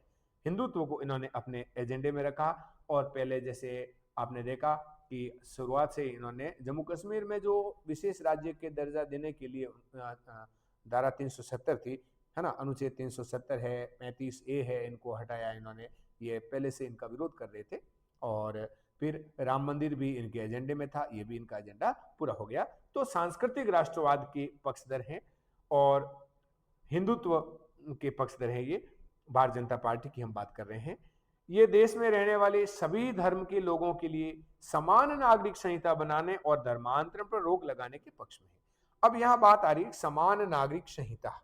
हिंदुत्व को इन्होंने अपने एजेंडे में रखा। और पहले जैसे आपने देखा कि शुरुआत से इन्होंने जम्मू कश्मीर में जो विशेष राज्य के दर्जा देने के लिए धारा 370 थी, है ना, अनुच्छेद 370 है, 35A है, इनको हटाया इन्होंने। ये पहले से इनका विरोध कर रहे थे। और फिर राम मंदिर भी इनके एजेंडे में था, ये भी इनका एजेंडा पूरा हो गया। तो सांस्कृतिक राष्ट्रवाद के पक्षधर हैं और हिंदुत्व के पक्षधर हैं। ये भारतीय जनता पार्टी की हम बात कर रहे हैं। ये देश में रहने वाले सभी धर्म के लोगों के लिए समान नागरिक संहिता बनाने और धर्मांतरण पर रोक लगाने के पक्ष में है। अब यहां बात आ रही समान नागरिक संहिता।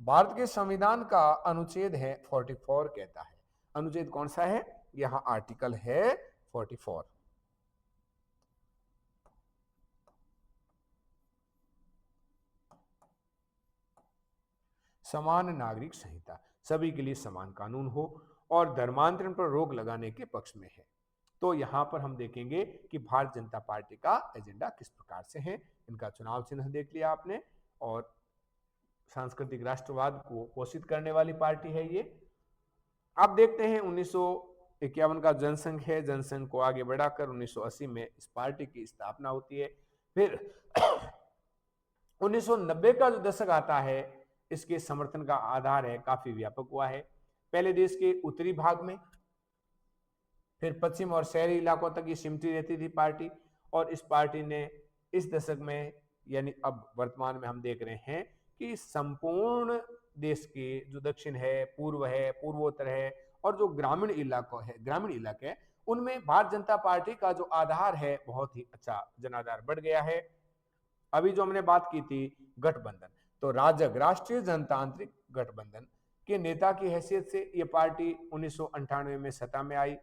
भारत के संविधान का अनुच्छेद है 44 कहता है। अनुच्छेद कौन सा है, यहां आर्टिकल है 44। समान नागरिक संहिता, सभी के लिए समान कानून हो और धर्मांतरण पर रोक लगाने के पक्ष में है। तो यहां पर हम देखेंगे कि भारतीय जनता पार्टी का एजेंडा किस प्रकार से है। इनका चुनाव चिन्ह देख लिया आपने, और सांस्कृतिक राष्ट्रवाद को पोषित करने वाली पार्टी है ये। अब देखते हैं 1951 का जनसंघ है। जनसंघ को आगे बढ़ाकर 1980 में इस पार्टी की स्थापना होती है। फिर 1990 का जो दशक आता है, इसके समर्थन का आधार है काफी व्यापक हुआ है। पहले देश के उत्तरी भाग में, फिर पश्चिम और शहरी इलाकों तक ये सिमटी रहती थी पार्टी। और इस पार्टी ने इस दशक में, यानी अब वर्तमान में हम देख रहे हैं कि संपूर्ण देश के जो दक्षिण है, पूर्व है, पूर्वोत्तर है और जो ग्रामीण इलाके हैं, उनमें भारतीय जनता पार्टी का जो आधार है बहुत ही अच्छा जनाधार बढ़ गया है। अभी जो हमने बात की थी गठबंधन, तो राजग राष्ट्रीय जनतांत्रिक गठबंधन के नेता की हैसियत से ये पार्टी 1998 में सत्ता में आई।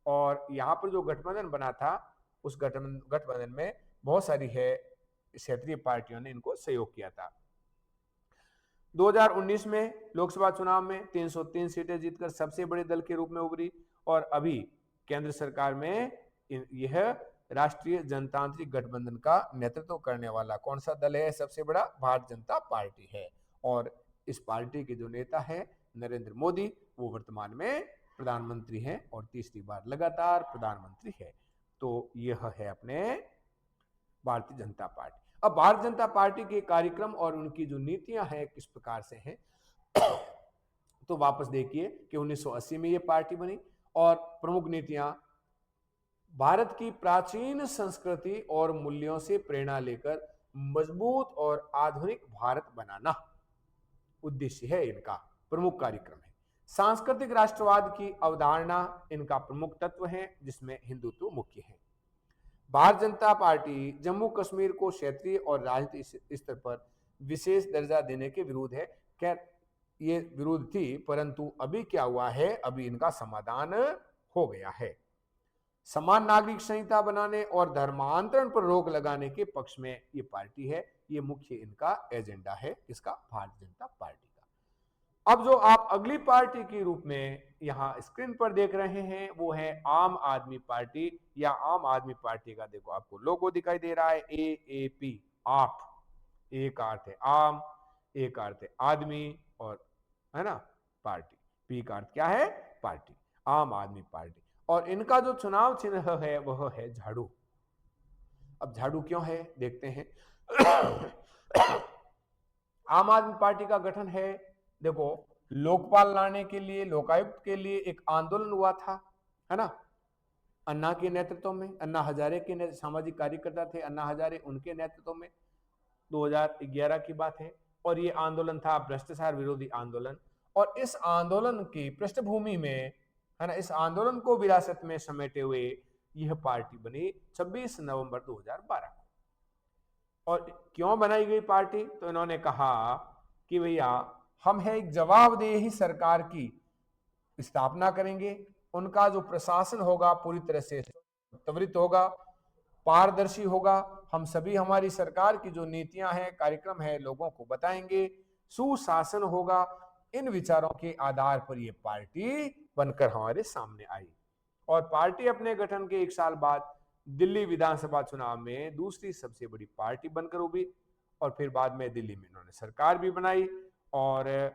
और यहाँ पर जो गठबंधन बना था, उस गठबंधन में बहुत सारी है क्षेत्रीय पार्टियों ने इनको सहयोग किया था। 2019 में लोकसभा चुनाव में 303 सीटें जीतकर सबसे बड़े दल के रूप में उभरी। और अभी केंद्र सरकार में यह राष्ट्रीय जनतांत्रिक गठबंधन का नेतृत्व करने वाला कौन सा दल है, सबसे बड़ा, भारतीय जनता पार्टी है। और इस पार्टी के जो नेता है नरेंद्र मोदी, वो वर्तमान में प्रधानमंत्री हैं और तीसरी बार लगातार प्रधानमंत्री है। तो यह है अपने भारतीय जनता पार्टी। अब भारतीय जनता पार्टी के कार्यक्रम और उनकी जो नीतियां हैं किस प्रकार से हैं, तो वापस देखिए कि 1980 में ये पार्टी बनी और प्रमुख नीतियां भारत की प्राचीन संस्कृति और मूल्यों से प्रेरणा लेकर मजबूत और आधुनिक भारत बनाना उद्देश्य है इनका, प्रमुख कार्यक्रम है। सांस्कृतिक राष्ट्रवाद की अवधारणा इनका प्रमुख तत्व है, जिसमें हिंदुत्व मुख्य है। भारतीय जनता पार्टी जम्मू कश्मीर को क्षेत्रीय और राजनीतिक स्तर पर विशेष दर्जा देने के विरुद्ध है। खैर ये विरोध थी, परंतु अभी क्या हुआ है, अभी इनका समाधान हो गया है। समान नागरिक संहिता बनाने और धर्मांतरण पर रोक लगाने के पक्ष में ये पार्टी है। ये मुख्य इनका एजेंडा है, इसका, भारतीय जनता पार्टी का। अब जो आप अगली पार्टी के रूप में यहां स्क्रीन पर देख रहे हैं, वो है आम आदमी पार्टी या आम आदमी पार्टी का, देखो आपको लोगो दिखाई दे रहा है, AAP, आप, ए का अर्थ है आम, ए का अर्थ है आदमी, और है ना पार्टी, पी का अर्थ क्या है, पार्टी, आम आदमी पार्टी। और इनका जो चुनाव चिन्ह है वह है झाड़ू। अब झाड़ू क्यों है, देखते हैं। आम आदमी पार्टी का गठन है, देखो, लोकपाल लाने के लिए, लोकायुक्त के लिए एक आंदोलन हुआ था, है ना। अन्ना के नेतृत्व में, अन्ना हजारे के सामाजिक कार्यकर्ता थे अन्ना हजारे, उनके नेतृत्व में 2011 की बात है। और ये आंदोलन था भ्रष्टाचार विरोधी आंदोलन। और इस आंदोलन की पृष्ठभूमि में, है ना, इस आंदोलन को विरासत में समेटे हुए यह पार्टी बनी 26 नवंबर 2012 को। और क्यों बनाई गई पार्टी? तो इन्होंने कहा कि भैया हम है एक जवाबदेही सरकार की स्थापना करेंगे, उनका जो प्रशासन होगा पूरी तरह से त्वरित होगा, पारदर्शी होगा, हम सभी हमारी सरकार की जो नीतियां हैं, कार्यक्रम है, लोगों को बताएंगे, सुशासन होगा। इन विचारों के आधार पर यह पार्टी बनकर हमारे सामने आई। और पार्टी अपने गठन के 1 साल बाद दिल्ली विधानसभा चुनाव में दूसरी सबसे बड़ी पार्टी बनकर उभरी। और फिर बाद में दिल्ली में इन्होंने सरकार भी बनाई। और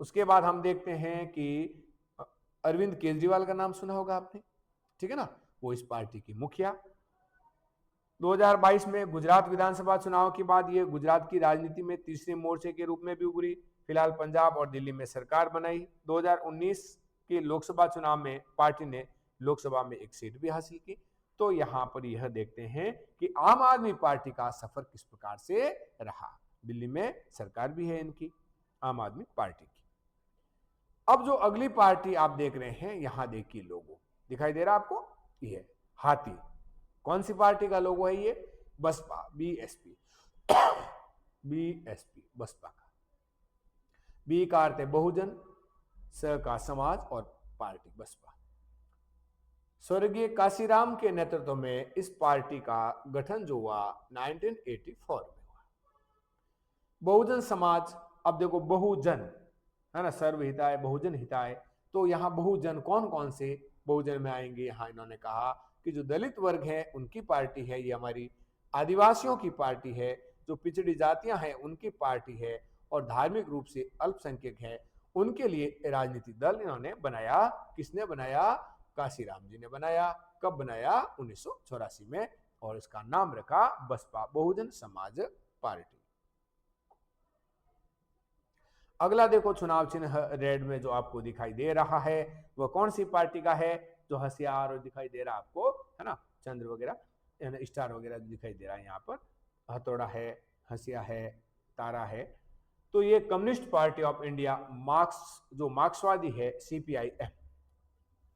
उसके बाद हम देखते हैं कि अरविंद केजरीवाल का नाम सुना होगा आपने, ठीक है ना, वो इस पार्टी की मुखिया। 2022 में गुजरात विधानसभा चुनाव के बाद ये गुजरात की राजनीति में तीसरे मोर्चे के रूप में भी उभरी। फिलहाल पंजाब और दिल्ली में सरकार बनाई। 2019 के लोकसभा चुनाव में पार्टी ने लोकसभा में एक सीट भी हासिल की। तो यहां पर यह देखते हैं कि आम आदमी पार्टी का सफर किस प्रकार से रहा। दिल्ली में सरकार भी है इनकी, आम आदमी पार्टी की। अब जो अगली पार्टी आप देख रहे हैं, यहां देखिए लोगो दिखाई दे रहा आपको, ये हाथी। कौन सी पार्टी का लोगो है ये? बसपा, बीएसपी। बीएसपी, बसपा का। बी का अर्थ है बहुजन, स का समाज और पार्टी बसपा। स्वर्गीय काशीराम के नेतृत्व में इस पार्टी का गठन जो हुआ 1984 में हुआ। बहुजन समाज, अब देखो बहुजन है ना, सर्व हिताय बहुजन हिताय, तो यहां बहुजन कौन कौन से बहुजन में आएंगे? यहां इन्होंने कहा कि जो दलित वर्ग है उनकी पार्टी है, ये हमारी आदिवासियों की पार्टी है, जो पिछड़ी जातियां हैं उनकी पार्टी है, और धार्मिक रूप से अल्पसंख्यक है उनके लिए राजनीतिक दल इन्होंने बनाया। किसने बनाया? काशीराम जी ने बनाया। कब बनाया? 1984 में। और इसका नाम रखा बसपा, बहुजन समाज पार्टी। अगला देखो चुनाव चिन्ह रेड में जो आपको दिखाई दे रहा है वह कौन सी पार्टी का है? जो हथियार दिखाई दे रहा आपको, है ना, चंद्र वगैरह, स्टार वगैरह दिखाई दे रहा है, यहाँ पर हथौड़ा है, हसिया है, तारा है। तो ये communist party of India, marks जो मार्क्सवादी है, सीपीआईएम,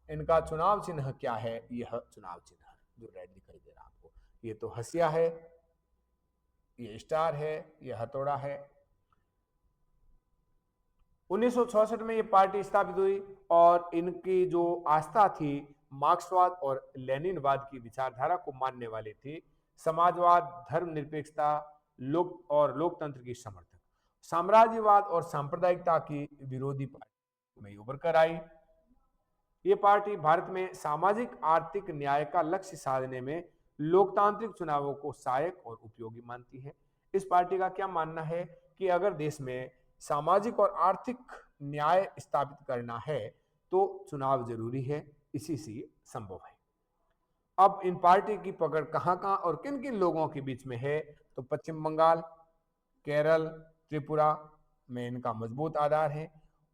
इनका चुनाव चिन्ह क्या है? यह चुनाव चिन्ह जो रेड दिखाई दे रहा आपको, ये तो हसिया है, ये स्टार है, ये हथौड़ा है। 1966 में ये पार्टी स्थापित हुई और इनकी जो आस्था थी मार्क्सवाद और लेनिनवाद की विचारधारा को मानने वाले थे। समाजवाद, धर्मनिरपेक्षता, लोकतंत्र की समर्थक, साम्राज्यवाद और सांप्रदायिकता की विरोधी पार्टी में उभर कर आई। ये पार्टी भारत में सामाजिक आर्थिक न्याय का लक्ष्य साधने में लोकतांत्रिक चुनावों को सहायक और उपयोगी मानती है। इस पार्टी का क्या मानना है कि अगर देश में सामाजिक और आर्थिक न्याय स्थापित करना है तो चुनाव जरूरी है, इसी से संभव है। अब इन पार्टी की पकड़ कहां कहां और किन किन लोगों के बीच में है? तो पश्चिम बंगाल, केरल, त्रिपुरा में इनका मजबूत आधार है।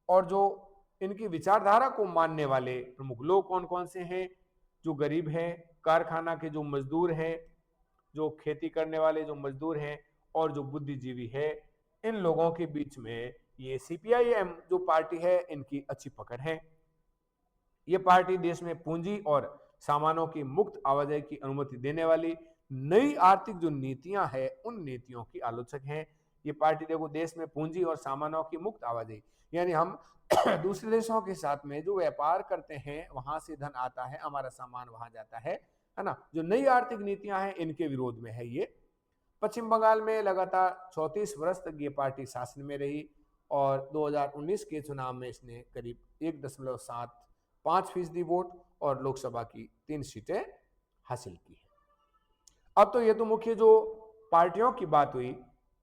और जो इनकी विचारधारा को मानने वाले प्रमुख लोग कौन कौन से हैं? जो गरीब हैं, कारखाना के जो मजदूर हैं, जो खेती करने वाले जो मजदूर हैं, और जो बुद्धिजीवी है, इन लोगों के बीच में ये सीपीआईएम जो पार्टी है इनकी अच्छी पकड़ है। ये पार्टी देश में पूंजी और सामानों की मुक्त आवाजाही की अनुमति देने वाली नई आर्थिक जो नीतियां हैं उन नीतियों की आलोचक है। ये पार्टी देखो देश में पूंजी और सामानों की मुक्त आवाजाही, यानी हम दूसरे देशों के साथ में जो व्यापार करते हैं वहां से धन आता है, हमारा सामान वहां जाता है ना। जो नई आर्थिक नीतियां हैं इनके विरोध में है ये। पश्चिम बंगाल में लगातार 34 वर्ष तक ये पार्टी शासन में रही और 2019 के चुनाव में इसने करीब 1.75% वोट और लोकसभा की 3 सीटें हासिल की है। अब तो ये तो मुख्य जो पार्टियों की बात हुई।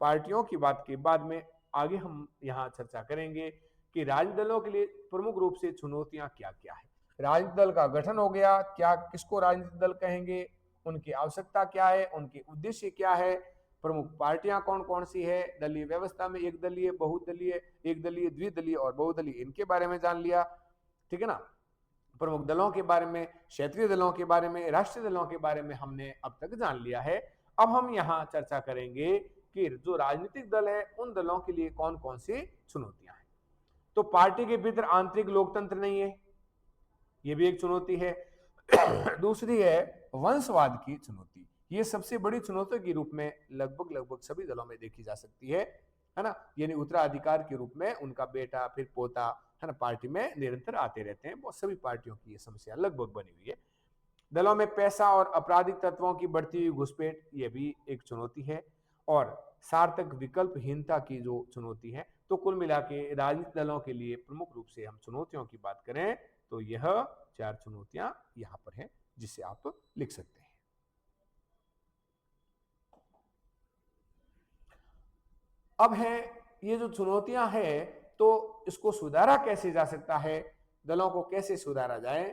पार्टियों की बात के बाद में आगे हम यहाँ चर्चा करेंगे कि राजनीतिक दलों के लिए प्रमुख रूप से चुनौतियां क्या क्या है। राजनीतिक दल का गठन हो गया, क्या किसको राजनीतिक दल कहेंगे, उनकी आवश्यकता क्या है, उनके उद्देश्य क्या है, प्रमुख पार्टियां कौन कौन सी है, दलीय व्यवस्था में एक दलीय, बहुदलीय, एक दलीय, द्विदलीय और बहुदलीय, इनके बारे में जान लिया, ठीक है ना। प्रमुख दलों के बारे में, क्षेत्रीय दलों के बारे में, राष्ट्रीय दलों के बारे में हमने अब तक जान लिया है। अब हम यहाँ चर्चा करेंगे कि जो राजनीतिक दल है उन दलों के लिए कौन कौन सी चुनौतियां हैं। तो पार्टी के भीतर आंतरिक लोकतंत्र नहीं है, ये भी एक चुनौती है। दूसरी है वंशवाद की चुनौती, ये सबसे बड़ी चुनौती के रूप में लगभग सभी दलों में देखी जा सकती है ना। यानी उत्तराधिकार के रूप में उनका बेटा फिर पोता है ना पार्टी में निरंतर आते रहते हैं। बहुत सभी पार्टियों की ये समस्या लगभग बनी हुई है। दलों में पैसा और आपराधिक तत्वों की बढ़ती हुई घुसपैठ, ये भी एक चुनौती है। और सार्थक विकल्पहीनता की जो चुनौती है। तो कुल मिला के राजनीतिक दलों के लिए प्रमुख रूप से हम चुनौतियों की बात करें तो यह 4 चुनौतियां यहां पर हैं, जिसे आप लिख सकते हैं। अब है ये जो चुनौतियां हैं, तो इसको सुधारा कैसे जा सकता है, दलों को कैसे सुधारा जाए।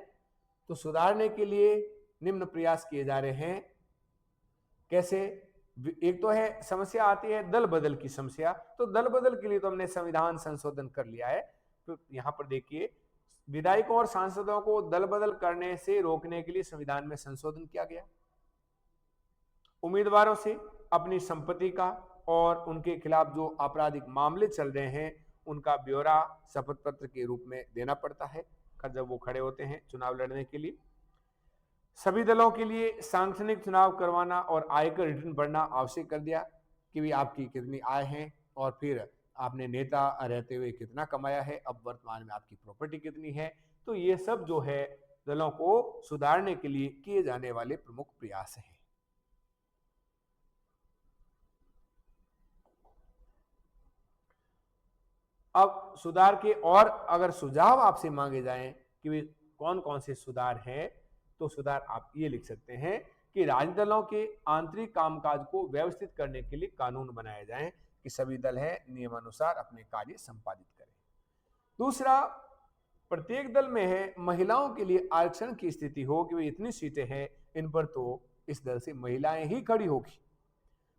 तो सुधारने के लिए निम्न प्रयास किए जा रहे हैं। कैसे? एक तो है समस्या आती है दल बदल की समस्या। तो दल बदल के लिए तो हमने संविधान संशोधन कर लिया है। तो यहां पर देखिए, विधायकों और सांसदों को दल बदल करने से रोकने के लिए संविधान में संशोधन किया गया। उम्मीदवारों से अपनी संपत्ति का और उनके खिलाफ जो आपराधिक मामले चल रहे हैं उनका ब्यौरा शपथ पत्र के रूप में देना पड़ता है जब वो खड़े होते हैं चुनाव लड़ने के लिए। सभी दलों के लिए सांगठनिक चुनाव करवाना और आयकर रिटर्न भरना आवश्यक कर दिया कि भी आपकी कितनी आय है और फिर आपने नेता रहते हुए कितना कमाया है, अब वर्तमान में आपकी प्रॉपर्टी कितनी है। तो ये सब जो है दलों को सुधारने के लिए किए जाने वाले प्रमुख प्रयास हैं। अब सुधार के और अगर सुझाव आपसे मांगे जाएं कि वे कौन कौन से सुधार हैं, तो सुधार आप ये लिख सकते हैं कि राजनीतिक दलों के आंतरिक कामकाज को व्यवस्थित करने के लिए कानून बनाए जाएं कि सभी दल है नियमानुसार अपने कार्य संपादित करें। दूसरा, प्रत्येक दल में है महिलाओं के लिए आरक्षण की स्थिति हो कि वे इतनी सीटें हैं इन पर तो इस दल से महिलाएं ही खड़ी होगी,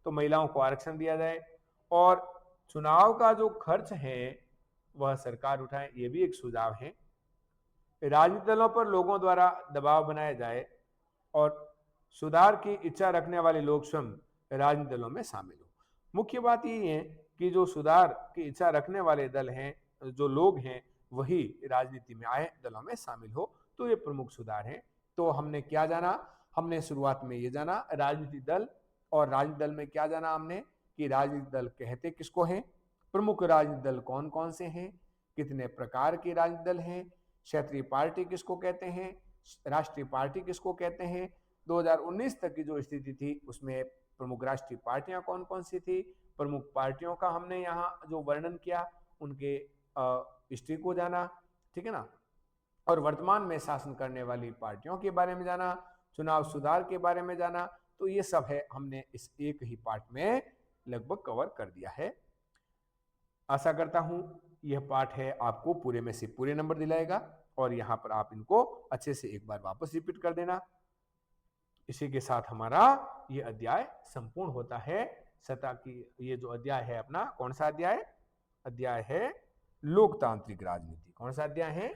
तो महिलाओं को आरक्षण दिया जाए। और चुनाव का जो खर्च है वह सरकार उठाए, ये भी एक सुझाव है। राजनीतिक दलों पर लोगों द्वारा दबाव बनाया जाए और सुधार की इच्छा रखने वाले लोग स्वयं राजनीतिक दलों में शामिल हो। मुख्य बात यही है कि जो सुधार की इच्छा रखने वाले दल हैं, जो लोग हैं, वही राजनीति में आए, दलों में शामिल हो। तो ये प्रमुख सुधार हैं। तो हमने क्या जाना? हमने शुरुआत में ये जाना राजनीतिक दल, और राजनीतिक दल में क्या जाना हमने कि राजनीतिक दल कहते किसको हैं, प्रमुख राजनीतिक दल कौन कौन से हैं, कितने प्रकार के राजनीतिक दल हैं, क्षेत्रीय पार्टी किसको कहते हैं, राष्ट्रीय पार्टी किसको कहते हैं। 2019 तक की जो स्थिति थी उसमें प्रमुख राष्ट्रीय पार्टियां कौन कौन सी थी, प्रमुख पार्टियों का हमने यहाँ जो वर्णन किया, उनके हिस्ट्री को जाना, ठीक है ना। और वर्तमान में शासन करने वाली पार्टियों के बारे में जाना, चुनाव सुधार के बारे में जाना। तो ये सब है हमने इस एक ही पार्ट में लगभग कवर कर दिया है। आशा करता हूं यह पाठ है आपको पूरे में से पूरे नंबर दिलाएगा, और यहां पर आप इनको अच्छे से एक बार वापस रिपीट कर देना। इसी के साथ हमारा ये अध्याय संपूर्ण होता है। सतह की ये जो अध्याय है अपना, कौन सा अध्याय? अध्याय है लोकतांत्रिक राजनीति। कौन सा अध्याय है?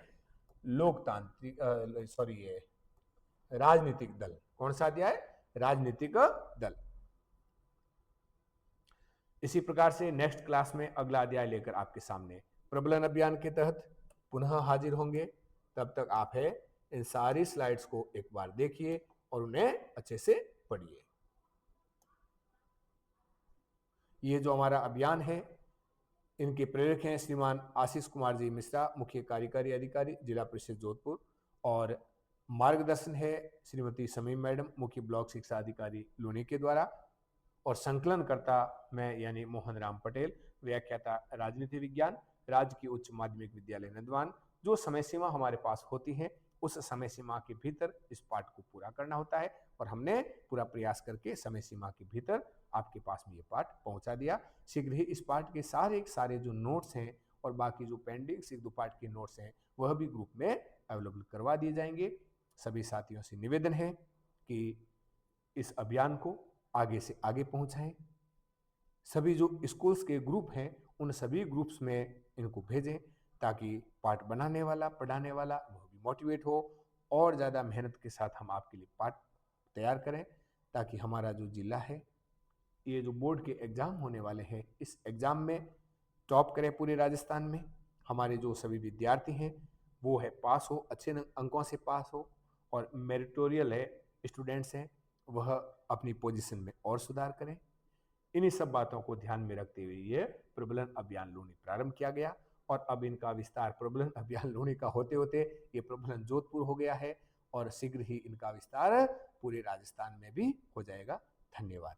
लोकतांत्रिक राजनीतिक दल। कौन सा अध्याय? राजनीतिक दल। इसी प्रकार से नेक्स्ट क्लास में अगला अध्याय लेकर आपके सामने प्रबलन अभियान के तहत पुनः हाजिर होंगे। तब तक आप है इन सारी स्लाइड्स को एक बार देखिए और उन्हें अच्छे से पढ़िए। ये जो हमारा अभियान है, इनके प्रेरक हैं श्रीमान आशीष कुमार जी मिश्रा, मुख्य कार्यकारी अधिकारी, जिला परिषद जोधपुर, और मार्गदर्शन है श्रीमती समीम मैडम, मुख्य ब्लॉक शिक्षा अधिकारी लूनी के द्वारा, और संकलनकर्ता मैं यानी मोहन राम पटेल, व्याख्याता राजनीति विज्ञान, राजकीय उच्च माध्यमिक विद्यालय नंदवान। जो समय सीमा हमारे पास होती है उस समय सीमा के भीतर इस पाठ को पूरा करना होता है, और हमने पूरा प्रयास करके समय सीमा के भीतर आपके पास में ये पाठ पहुंचा दिया। शीघ्र ही इस पाठ के सारे जो नोट्स हैं और बाकी जो पेंडिंग एक दो पाठ के नोट्स हैं वह भी ग्रुप में अवेलेबल करवा दिए जाएंगे। सभी साथियों से निवेदन है कि इस अभियान को आगे से आगे पहुंचाएं। सभी जो स्कूल्स के ग्रुप हैं उन सभी ग्रुप्स में इनको भेजें ताकि पाठ बनाने वाला, पढ़ाने वाला वो भी मोटिवेट हो और ज़्यादा मेहनत के साथ हम आपके लिए पाठ तैयार करें, ताकि हमारा जो ज़िला है, ये जो बोर्ड के एग्ज़ाम होने वाले हैं, इस एग्ज़ाम में टॉप करें पूरे राजस्थान में। हमारे जो सभी विद्यार्थी हैं वो है पास हो, अच्छे अंकों से पास हो, और मेरिटोरियल है स्टूडेंट्स हैं वह अपनी पोजीशन में और सुधार करें। इन्हीं सब बातों को ध्यान में रखते हुए ये प्रबलन अभियान लूणी प्रारंभ किया गया, और अब इनका विस्तार प्रबलन अभियान लूणी का होते होते ये प्रबलन जोधपुर हो गया है, और शीघ्र ही इनका विस्तार पूरे राजस्थान में भी हो जाएगा। धन्यवाद।